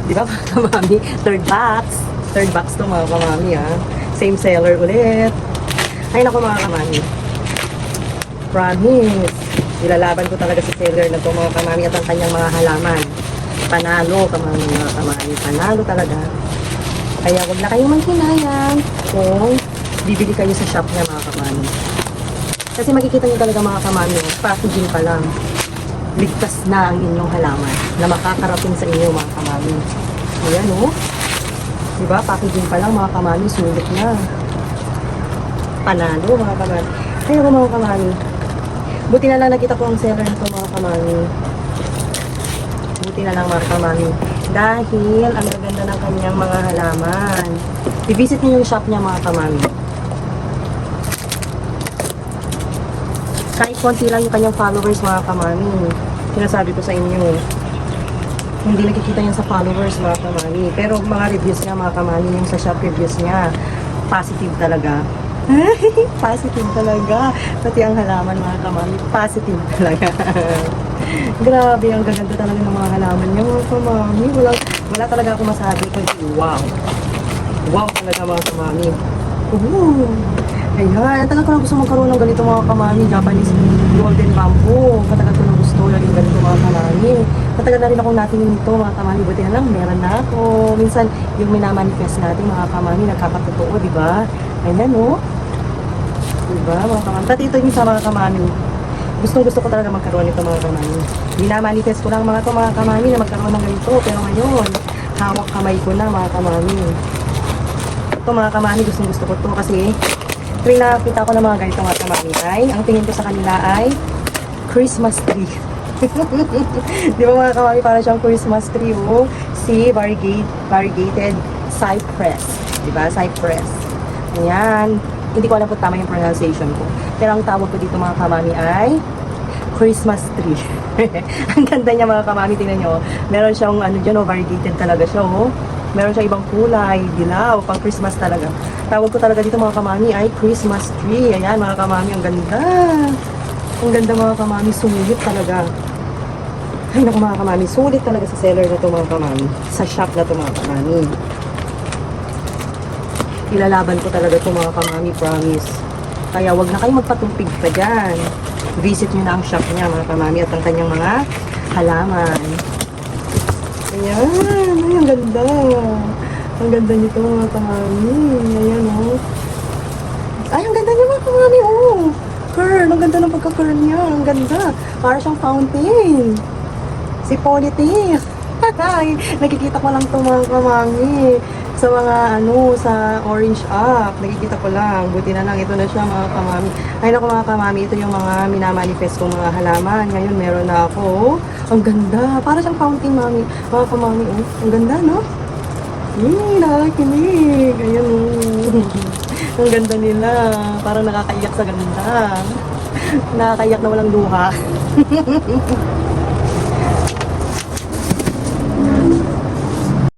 Di ba mga kamami? Third box. Third box to mga kamami ha. Same seller ulit. Ay naku mga kamami. Promise. Ilalaban ko talaga si seller na to mga kamami at ang kanyang mga halaman. Panalo kamami mga kamami. Panalo talaga. Kaya huwag na kayong manghinayang kung bibili kayo sa shop niya mga kamami. Kasi makikita niyo talaga mga kamami, packaging pa lang. Ligtas na ang inyong halaman na makakarating sa inyo mga kamami. Ayan o. Diba? Packaging pa lang mga kamami, sulit na. Panalo mga kamami. Kaya ko mga kamami. Buti na lang nakita ko ang seller nito mga kamami. Buti na lang mga kamami. Dahil ang gaganda ng kanyang mga halaman. I-visit niyo yung shop niya mga kamami. Kahit konti lang yung kanyang followers mga kamami. Sinasabi ko sa inyo. Hindi nakikita yan sa followers mga kamami. Pero mga reviews niya mga kamami, yung sa shop reviews niya, positive talaga. Positive talaga. Pati ang halaman mga kamami, positive talaga. Grabe, ang gaganda talaga ng mga halaman niya mga kamami. Wala talaga ako masabi kundi wow. Wow talaga mga kamami. Ayan, tagal ko na gusto magkaroon ng ganito mga kamami, Japanese golden bamboo. Matagal ko na gusto laging ganito mga kamami. Matagal na rin akong natingin nito mga kamami, buti na lang, meron na ako. Minsan, yung minamanifest natin mga kamami, nagkakatotoo, di ba? Ayan o. Diba mga kamami? Pati ito yung sa mga kamami. Gustong gusto ko talaga magkaroon nito mga kamami. Minamanifest ko lang mga kamami na magkaroon ng ganito. Pero ngayon, hawak kamay ko na mga kamami. Ito mga kamami, gustong gusto ko to kasi tuwing nakakita ko ng mga ganito mga kamami ay, ang tingin ko sa kanila ay Christmas tree. Di ba mga kamami, para siyang Christmas tree, oh. Si variegated cypress. Di ba? Cypress. Ayan. Hindi ko alam kung tama yung pronunciation ko. Pero ang tawag ko dito mga kamami ay Christmas tree. Ang ganda niya mga kamami, tingnan nyo. Meron siyang ano dyan, oh, variegated talaga siya, oh. Meron siya ibang kulay, dilaw, pang Christmas talaga. Tawag ko talaga dito mga kamami ay Christmas tree. Ayan mga kamami, ang ganda. Ang ganda mga kamami, sulit talaga. Ay naku mga kamami, sulit talaga sa seller na to mga kamami. Sa shop na to mga kamami. Ilalaban ko talaga to mga kamami, promise. Kaya wag na kayong magpatumpig pa dyan. Visit nyo na ang shop niya mga kamami at ang kanyang mga halaman. Ayan, ay ang ganda. Ang ganda nito mga kamami. Ayan oh. Ay, ang ganda niya mga kamami, oh. Curl, ang ganda ng pagka-curl niya. Ang ganda. Para siyang fountain. Si Ponytail. Ay, nakikita ko lang ito mga kamami. Sa mga ano, sa orange up. Nakikita ko lang. Buti na lang, ito na siya mga kamami. Ay naku mga kamami, ito yung mga minamanifest kong mga halaman. Ngayon meron na ako, oh. Ang ganda. Para siyang fountain mami. Mga kamami, oh. Ang ganda, no? Nakakinig. Ayan, oh. Ang ganda nila. Parang nakakaiyak sa ganda. Nakakaiyak na walang luha.